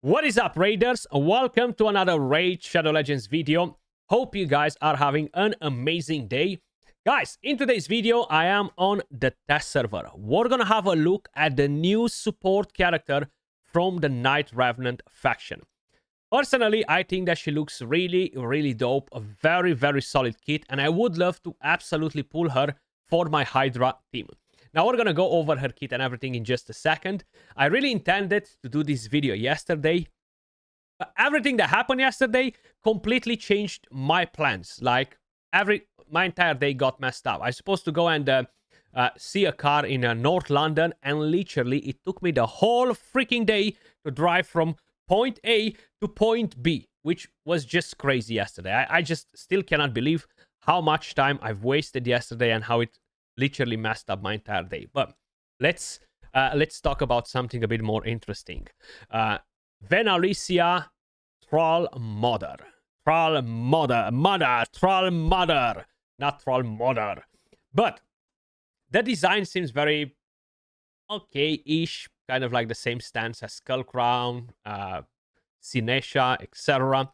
What is up, Raiders? Welcome to another Raid Shadow Legends video. Hope you guys are having an amazing day. Guys, in today's video, I am on the test server. We're gonna have a look at the new support character from the Night Revenant faction. Personally, I think that she looks really dope. A very solid kit, and I would love to absolutely pull her for my Hydra team. Now, we're going to go over her kit and everything in just a second. I really intended to do this video yesterday, but everything that happened yesterday completely changed my plans. Like, my entire day got messed up. I was supposed to go and see a car in North London, and literally it took me the whole freaking day to drive from point A to point B, which was just crazy yesterday. I just still cannot believe how much time I've wasted yesterday and how it literally messed up my entire day. But let's talk about something a bit more interesting. Venalicia Thrallmother, not Thrallmother. But the design seems very okay-ish, kind of like the same stance as Skull Crown, Sinesha, etc.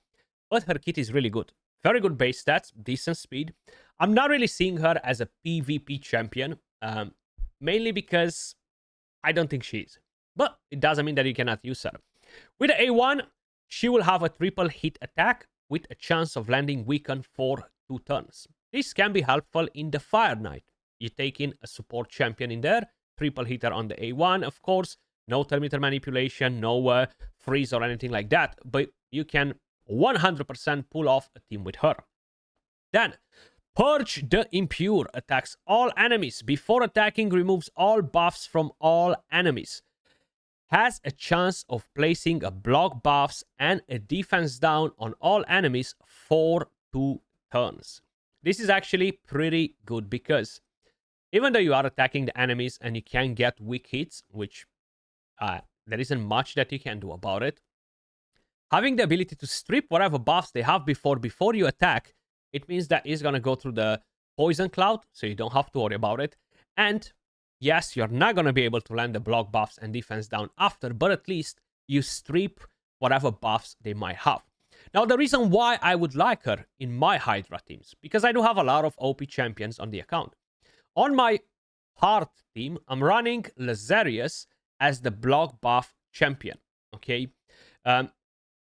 But her kit is really good. Very good base stats, decent speed. I'm not really seeing her as a PvP champion, mainly because I don't think she is. But it doesn't mean that you cannot use her. With the A1, she will have a triple hit attack with a chance of landing weaken for 2 turns. This can be helpful in the Fire Knight. You take in a support champion in there, triple hitter on the A1, of course, no thermometer manipulation, no freeze or anything like that, but you can 100% pull off a team with her. Then, Purge the Impure attacks all enemies. Before attacking, removes all buffs from all enemies. Has a chance of placing a block buffs and a defense down on all enemies for 2 turns. This is actually pretty good because even though you are attacking the enemies and you can get weak hits, which there isn't much that you can do about it, having the ability to strip whatever buffs they have before you attack, it means that it's going to go through the poison cloud, so you don't have to worry about it. And yes, you're not going to be able to land the block buffs and defense down after, but at least you strip whatever buffs they might have. Now, the reason why I would like her in my Hydra teams, because I do have a lot of OP champions on the account. On my Heart team, I'm running Lazarius as the block buff champion, okay?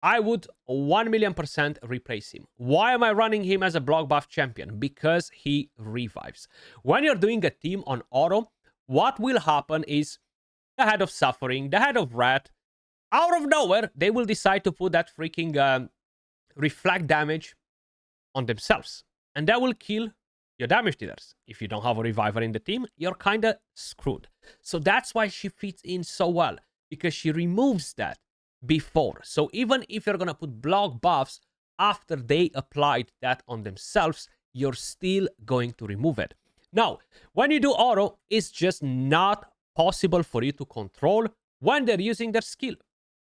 I would 1,000,000% replace him. Why am I running him as a block buff champion? Because he revives. When you're doing a team on auto, what will happen is the Head of Suffering, the Head of Wrath, out of nowhere, they will decide to put that freaking reflect damage on themselves. And that will kill your damage dealers. If you don't have a reviver in the team, you're kind of screwed. So that's why she fits in so well, because she removes that before. So even if you're gonna put block buffs after they applied that on themselves, you're still going to remove it. Now, when you do auto, it's just not possible for you to control when they're using their skill.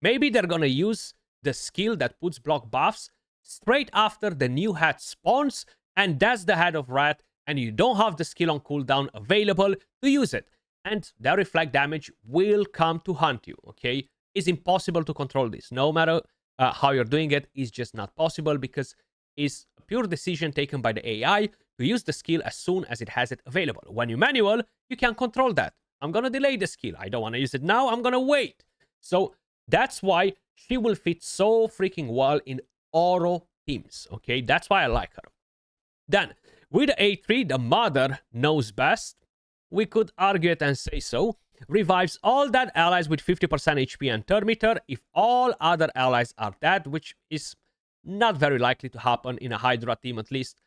Maybe they're gonna use the skill that puts block buffs straight after the new head spawns, and that's the Head of Wrath, and you don't have the skill on cooldown available to use it. And that reflect damage will come to hunt you, okay? It's impossible to control this. No matter how you're doing it, it's just not possible because it's a pure decision taken by the AI to use the skill as soon as it has it available. When you manual, you can control that. I'm going to delay the skill. I don't want to use it now. I'm going to wait. So that's why she will fit so freaking well in auto teams, okay? That's why I like her. Then, with the A3, the mother knows best. We could argue it and say so. Revives all dead allies with 50% HP and thermometer if all other allies are dead, which is not very likely to happen in a Hydra team, at least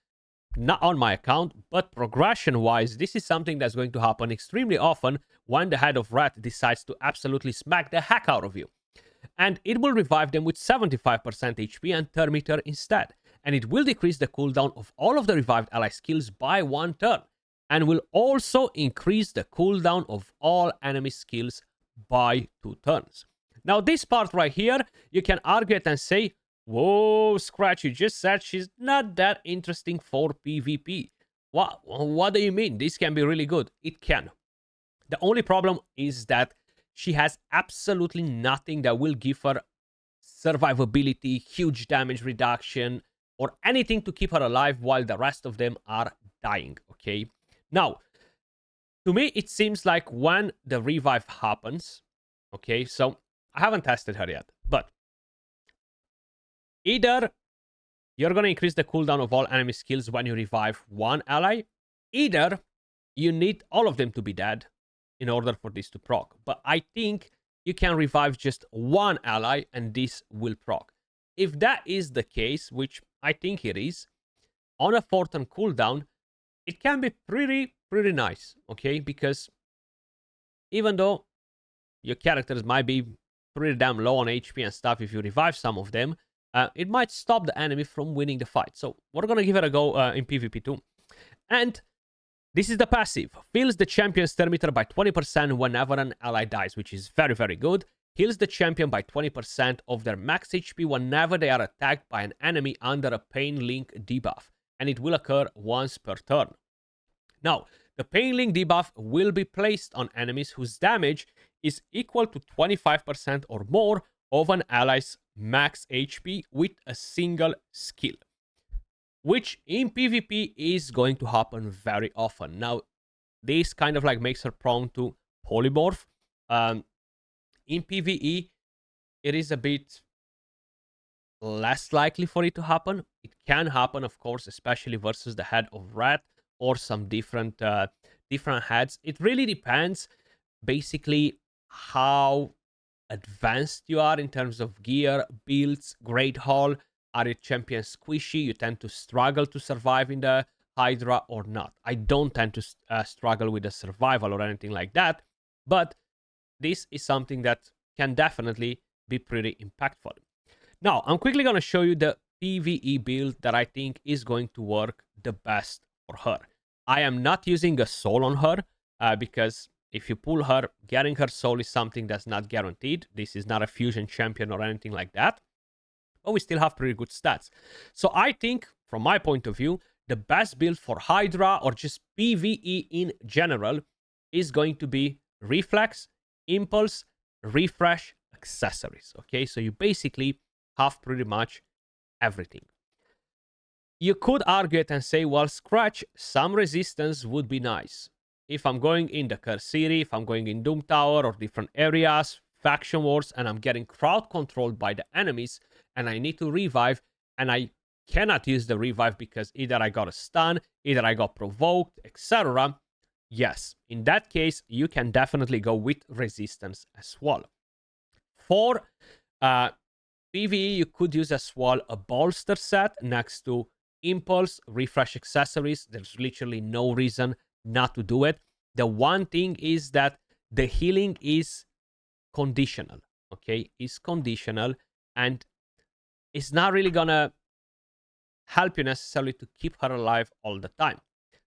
not on my account. But progression-wise, this is something that's going to happen extremely often when the Head of Wrath decides to absolutely smack the heck out of you. And it will revive them with 75% HP and thermometer instead. And it will decrease the cooldown of all of the revived ally skills by 1 turn. And will also increase the cooldown of all enemy skills by 2 turns. Now, this part right here, you can argue it and say, whoa, Skratch, you just said she's not that interesting for PvP. What do you mean? This can be really good. It can. The only problem is that she has absolutely nothing that will give her survivability, huge damage reduction, or anything to keep her alive while the rest of them are dying, okay? Now, to me, it seems like when the revive happens, okay, so I haven't tested her yet, but either you're going to increase the cooldown of all enemy skills when you revive one ally, either you need all of them to be dead in order for this to proc. But I think you can revive just one ally and this will proc. If that is the case, which I think it is, on a 4th turn cooldown, it can be pretty nice, okay? Because even though your characters might be pretty damn low on HP and stuff, if you revive some of them, it might stop the enemy from winning the fight. So we're going to give it a go in PvP too. And this is the passive. Fills the champion's turn meter by 20% whenever an ally dies, which is very good. Heals the champion by 20% of their max HP whenever they are attacked by an enemy under a Pain Link debuff. And it will occur once per turn. Now, the Pain Link debuff will be placed on enemies whose damage is equal to 25% or more of an ally's max HP with a single skill, which in PvP is going to happen very often. Now, this kind of like makes her prone to polymorph. In PvE, it is a bit less likely for it to happen. It can happen, of course, especially versus the head of red or some different heads. It really depends, basically, how advanced you are in terms of gear, builds, Great Hall. Are your champions squishy? You tend to struggle to survive in the Hydra or not. I don't tend to struggle with the survival or anything like that, but this is something that can definitely be pretty impactful. Now, I'm quickly going to show you the PvE build that I think is going to work the best for her. I am not using a soul on her because if you pull her, getting her soul is something that's not guaranteed. This is not a fusion champion or anything like that. But we still have pretty good stats. So I think, from my point of view, the best build for Hydra or just PvE in general is going to be Reflex, Impulse, Refresh, Accessories. Okay, so you basically have pretty much everything. You could argue it and say, well, Skratch, some resistance would be nice. If I'm going in the Curse City, if I'm going in Doom Tower or different areas, faction wars, and I'm getting crowd controlled by the enemies, and I need to revive, and I cannot use the revive because either I got a stun, either I got provoked, etc. Yes, in that case, you can definitely go with resistance as well. For PvE, you could use as well a bolster set next to Impulse, Refresh accessories. There's literally no reason not to do it. The one thing is that the healing is conditional, okay? Is conditional, and it's not really gonna help you necessarily to keep her alive all the time.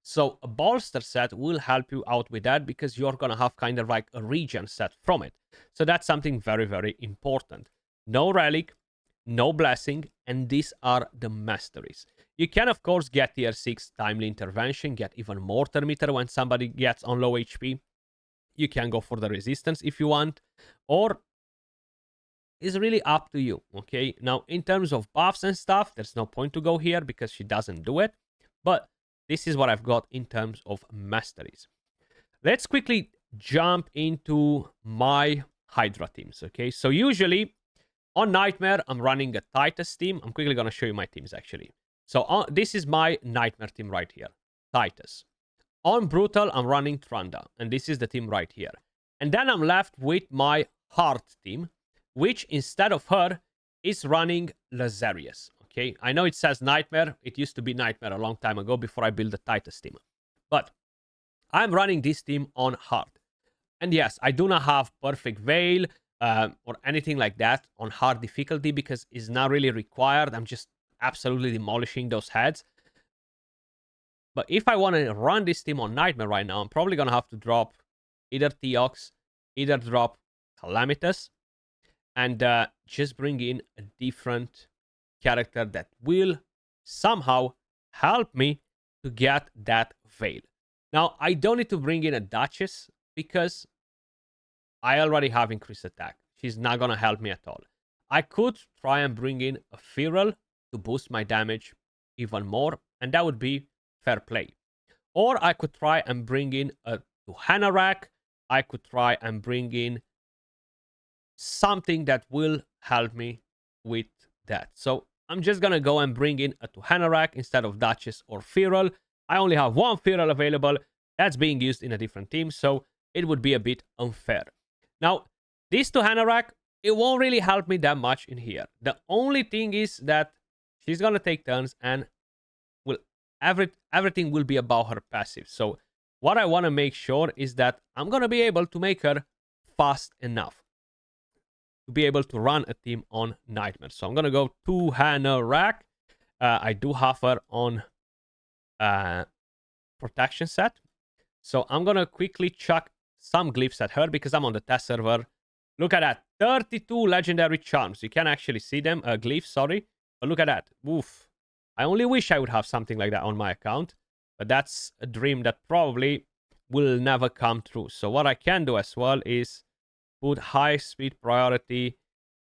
So a bolster set will help you out with that because you're gonna have kind of like a regen set from it. So that's something very important. No relic, no blessing, and these are the masteries. You can, of course, get tier 6 timely intervention, get even more turn meter when somebody gets on low HP. You can go for the resistance if you want, or it's really up to you, okay? Now, in terms of buffs and stuff, there's no point to go here because she doesn't do it, but this is what I've got in terms of masteries. Let's quickly jump into my Hydra teams, okay? So usually, on Nightmare, I'm running a Titus team. I'm quickly going to show you my teams, actually. So this is my Nightmare team right here, Titus. On Brutal, I'm running Tranda, and this is the team right here. And then I'm left with my Heart team, which instead of her is running Lazarius. Okay, I know it says Nightmare. It used to be Nightmare a long time ago before I built the Titus team. But I'm running this team on Heart. And yes, I do not have Perfect Veil or anything like that on hard difficulty because it's not really required. I'm just absolutely demolishing those heads. But if I want to run this team on Nightmare right now, I'm probably going to have to drop either Theox, either drop Calamitous, and just bring in a different character that will somehow help me to get that Veil. Now, I don't need to bring in a Duchess because I already have increased attack. She's not gonna help me at all. I could try and bring in a Feral to boost my damage even more, and that would be fair play. Or I could try and bring in a Tuhanarak. I could try and bring in something that will help me with that. So I'm just gonna go and bring in a Tuhanarak instead of Duchess or Feral. I only have one Feral available. That's being used in a different team, so it would be a bit unfair. Now, this Tuhanarak, it won't really help me that much in here. The only thing is that she's gonna take turns and everything will be about her passive. So what I want to make sure is that I'm gonna be able to make her fast enough to be able to run a team on Nightmare. So I'm gonna go Tuhanarak. I do have her on protection set. So I'm gonna quickly chuck some glyphs at her because I'm on the test server. Look at that. 32 legendary charms. You can actually see them. Glyphs, sorry. But look at that. Oof. I only wish I would have something like that on my account. But that's a dream that probably will never come true. So what I can do as well is put high speed priority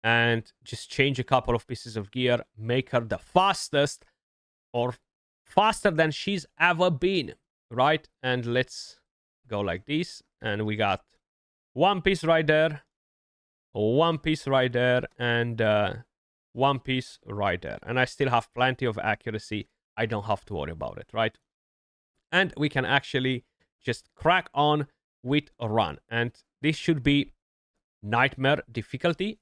and just change a couple of pieces of gear. Make her the fastest or faster than she's ever been. Right? And let's go like this. And we got one piece right there. One piece right there. And one piece right there. And I still have plenty of accuracy. I don't have to worry about it, right? And we can actually just crack on with a run. And this should be Nightmare difficulty.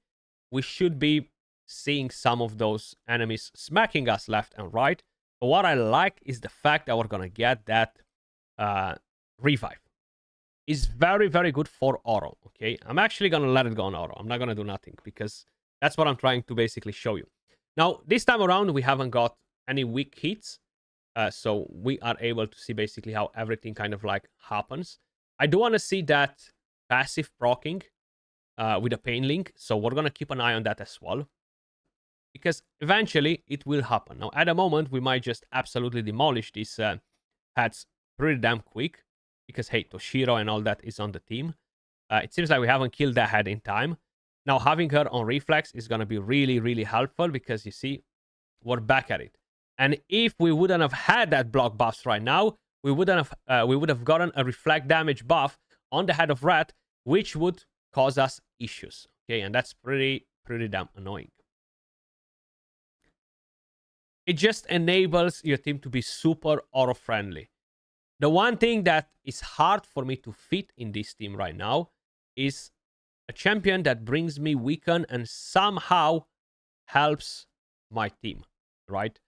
We should be seeing some of those enemies smacking us left and right. But what I like is the fact that we're going to get that revive. It's very, very good for Oro, okay? I'm actually going to let it go on Oro. I'm not going to do nothing because that's what I'm trying to basically show you. Now, this time around, we haven't got any weak hits. So we are able to see basically how everything kind of like happens. I do want to see that passive proccing with a pain link. So we're going to keep an eye on that as well. Because eventually it will happen. Now, at the moment, we might just absolutely demolish these heads pretty damn quick. Because, hey, Toshiro and all that is on the team. It seems like we haven't killed that head in time. Now, having her on reflex is going to be really, really helpful. Because, you see, we're back at it. And if we wouldn't have had that block buffs right now, we would have gotten a reflect damage buff on the head of Rat, which would cause us issues. Okay, and that's pretty damn annoying. It just enables your team to be super auto-friendly. The one thing that is hard for me to fit in this team right now is a champion that brings me weaken and somehow helps my team, right?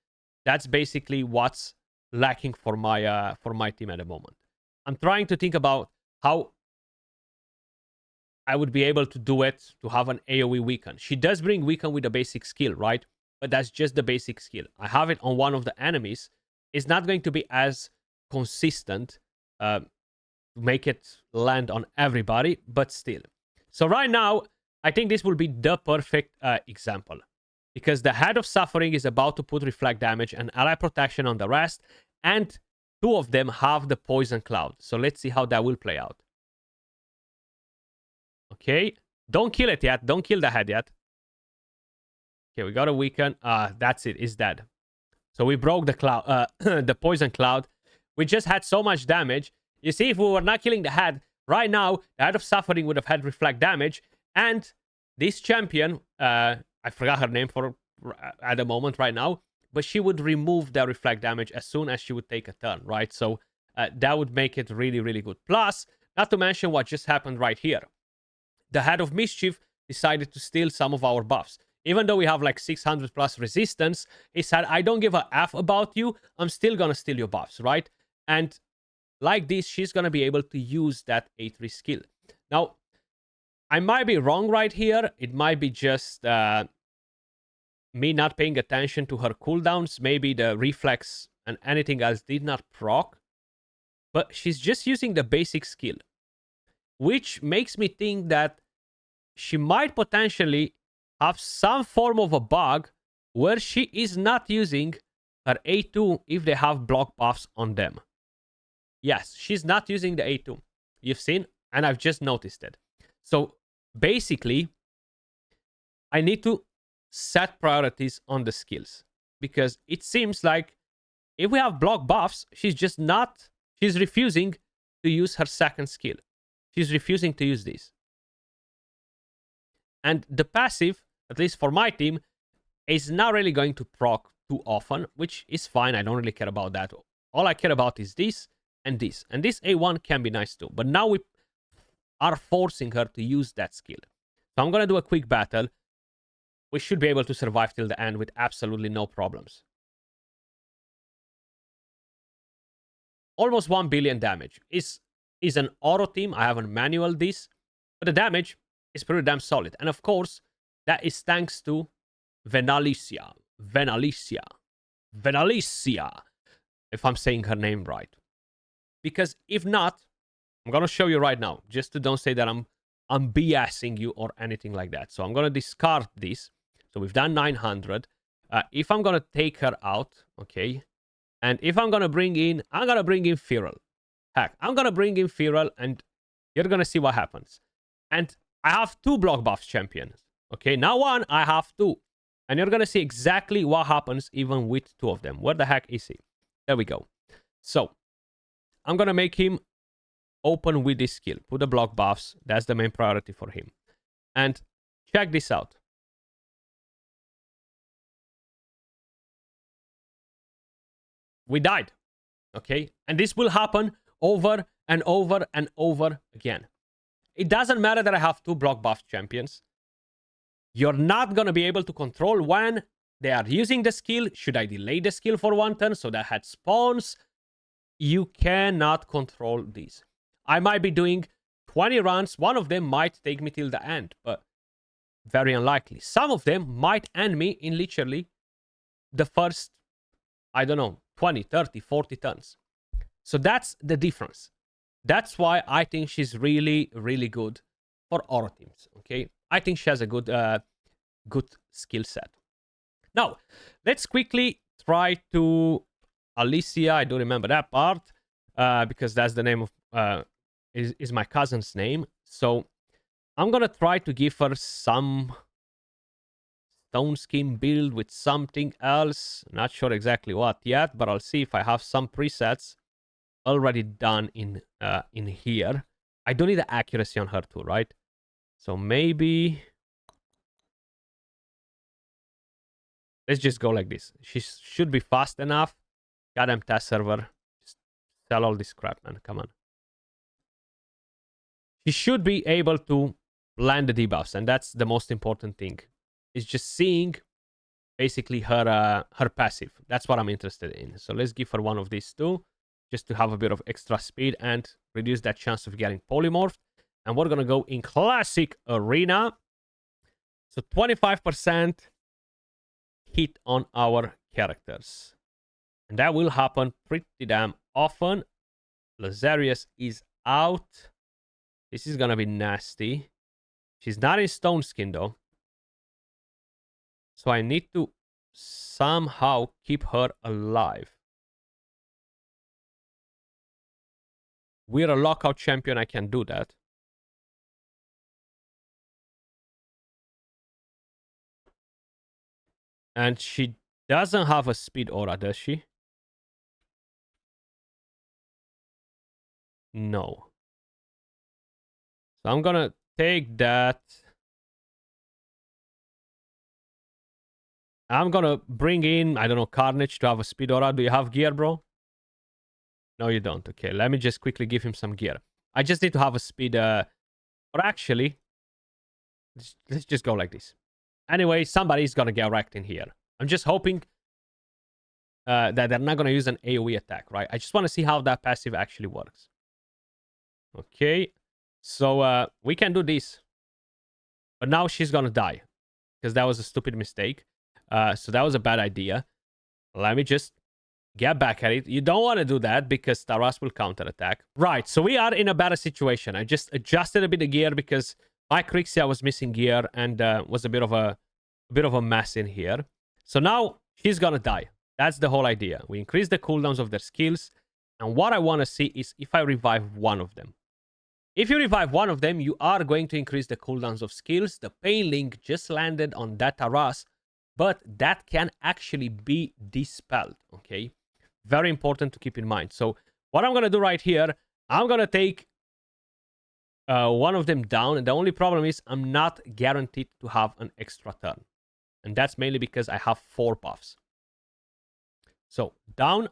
That's basically what's lacking for my team at the moment. I'm trying to think about how I would be able to do it to have an AoE weaken. She does bring weaken with a basic skill, right? But that's just the basic skill. I have it on one of the enemies. It's not going to be as consistent to make it land on everybody, but still. So right now, I think this will be the perfect example. Because the Head of Suffering is about to put reflect damage and ally protection on the rest. And two of them have the Poison Cloud. So let's see how that will play out. Okay. Don't kill it yet. Don't kill the head yet. Okay, we got a weaken. That's it. It's dead. So we broke the cloud, the Poison Cloud. We just had so much damage. You see, if we were not killing the head, right now, the Head of Suffering would have had reflect damage. And this champion, I forgot her name for at the moment right now, but she would remove the reflect damage as soon as she would take a turn, right? So that would make it really, really good. Plus, not to mention what just happened right here. The Head of Mischief decided to steal some of our buffs. Even though we have like 600 plus resistance, he said, I don't give a F about you. I'm still going to steal your buffs, right? And like this, she's going to be able to use that A3 skill. Now, I might be wrong right here. It might be just me not paying attention to her cooldowns. Maybe the reflex and anything else did not proc. But she's just using the basic skill. Which makes me think that she might potentially have some form of a bug where she is not using her A2 if they have block buffs on them. Yes, she's not using the A2. You've seen, and I've just noticed it. So basically, I need to set priorities on the skills, because it seems like if we have block buffs, she's refusing to use her second skill. She's refusing to use this. And the passive, at least for my team, is not really going to proc too often, which is fine. I don't really care about that. All I care about is this and this. And this A1 can be nice too. But now we are forcing her to use that skill. So I'm going to do a quick battle. We should be able to survive till the end with absolutely no problems. Almost 1 billion damage. Is an auto team. I haven't manual this. But the damage is pretty damn solid. And of course, that is thanks to Venalicia. If I'm saying her name right. Because if not, I'm going to show you right now. Just to don't say that I'm BSing you or anything like that. So I'm going to discard this. So we've done 900. If I'm going to take her out, okay. And if I'm going to bring in, I'm going to bring in Feral. Heck, I'm going to bring in Feral and you're going to see what happens. And I have 2 block buffs champions. Okay, now 1, I have 2. And you're going to see exactly what happens even with 2 of them. Where the heck is he? There we go. So, I'm going to make him open with this skill. Put the block buffs. That's the main priority for him. And check this out. We died. Okay? And this will happen over and over and over again. It doesn't matter that I have 2 block buff champions. You're not going to be able to control when they are using the skill. Should I delay the skill for 1 turn so that head spawns? You cannot control these. I might be doing 20 runs. One of them might take me till the end, but very unlikely. Some of them might end me in literally the first, I don't know, 20, 30, 40 turns. So that's the difference. That's why I think she's really, really good for auto teams, okay? I think she has a good skill set. Now, let's quickly try to Alicia. I don't remember that part because that's the name of is my cousin's name. So I'm gonna try to give her some stone skin build with something else. Not sure exactly what yet, but I'll see if I have some presets already done in here. I don't need the accuracy on her too, right? So maybe let's just go like this. She should be fast enough. Goddamn test server. Just sell all this crap, man. Come on. She should be able to land the debuffs, and that's the most important thing. It's just seeing basically her passive. That's what I'm interested in. So let's give her one of these too, just to have a bit of extra speed and reduce that chance of getting polymorphed. And we're going to go in classic arena. So 25% hit on our characters. And that will happen pretty damn often. Lazarius is out. This is going to be nasty. She's not in stone skin though. So I need to somehow keep her alive. We're a lockout champion. I can do that. And she doesn't have a speed aura, does she? No. So I'm gonna take that. I'm gonna bring in, I don't know, Carnage to have a speed aura. Do you have gear, bro? No, you don't. Okay, let me just quickly give him some gear. I just need to have a speed, or actually, let's just go like this. Anyway, somebody's gonna get wrecked in here. I'm just hoping that they're not gonna use an AoE attack, right? I just want to see how that passive actually works. Okay, so we can do this. But now she's gonna die. Because that was a stupid mistake. So that was a bad idea. Let me just get back at it. You don't want to do that because Taras will counterattack. Right, so we are in a better situation. I just adjusted a bit of gear because my Crixia was missing gear and was a bit of a mess in here. So now she's gonna die. That's the whole idea. We increase the cooldowns of their skills. And what I want to see is if I revive one of them. If you revive one of them, you are going to increase the cooldowns of skills. The pain link just landed on that Taras, but that can actually be dispelled, okay? Very important to keep in mind. So what I'm going to do right here, I'm going to take one of them down. And the only problem is I'm not guaranteed to have an extra turn. And that's mainly because I have 4 buffs. So down.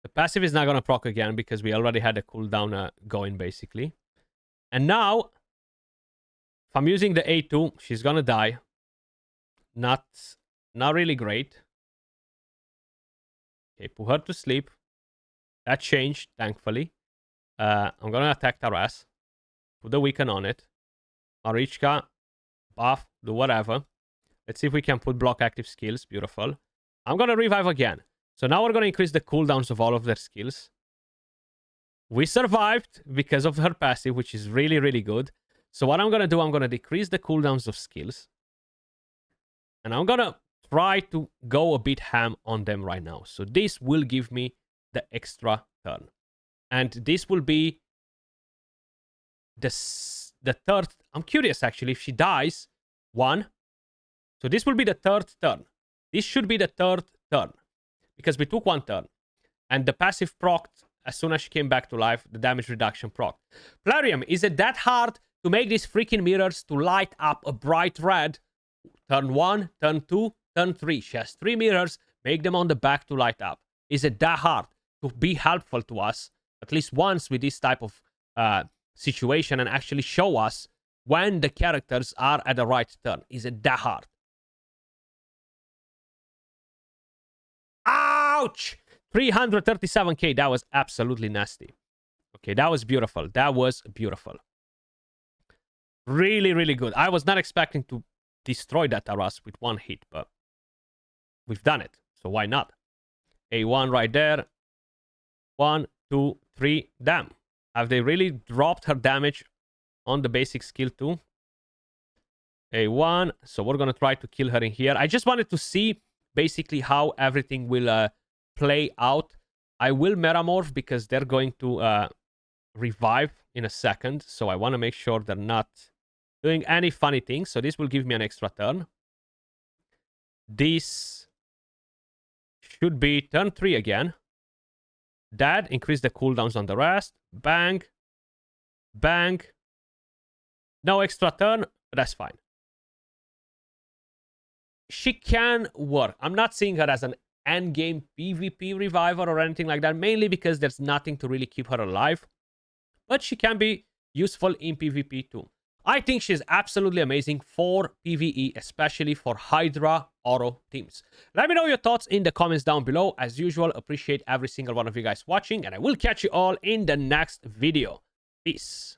The passive is not going to proc again because we already had a cooldown going, basically. And now, if I'm using the A2, she's going to die. Not really great. Okay, put her to sleep. That changed, thankfully. I'm going to attack Taras. Put the weaken on it. Marichka, buff, do whatever. Let's see if we can put block active skills. Beautiful. I'm going to revive again. So now we're going to increase the cooldowns of all of their skills. We survived because of her passive, which is really, really good. So what I'm going to do, I'm going to decrease the cooldowns of skills. And I'm going to try to go a bit ham on them right now. So this will give me the extra turn. And this will be the third. I'm curious, actually, if she dies, 1. So this will be the 3rd turn. This should be the 3rd turn. Because we took 1 turn. And the passive procced as soon as she came back to life. The damage reduction procced. Plarium, is it that hard to make these freaking mirrors to light up a bright red? Turn 1, turn 2, turn 3. She has 3 mirrors. Make them on the back to light up. Is it that hard to be helpful to us? At least once with this type of situation. And actually show us when the characters are at the right turn. Is it that hard? Ouch! 337k. That was absolutely nasty. Okay, that was beautiful. That was beautiful. Really, really good. I was not expecting to destroy that Taras with 1 hit, but we've done it. So why not? A1 right there. 1, 2, 3. Damn. Have they really dropped her damage on the basic skill too? A1. So we're going to try to kill her in here. I just wanted to see basically how everything will play out. I will metamorph because they're going to revive in a second. So I want to make sure they're not doing any funny things. So this will give me an extra turn. This should be turn 3 again. That increase the cooldowns on the rest. Bang. Bang. No extra turn, but that's fine. She can work. I'm not seeing her as an endgame PvP reviver or anything like that, mainly because there's nothing to really keep her alive. But she can be useful in PvP too. I think she's absolutely amazing for PvE, especially for Hydra auto teams. Let me know your thoughts in the comments down below. As usual, appreciate every single one of you guys watching, and I will catch you all in the next video. Peace.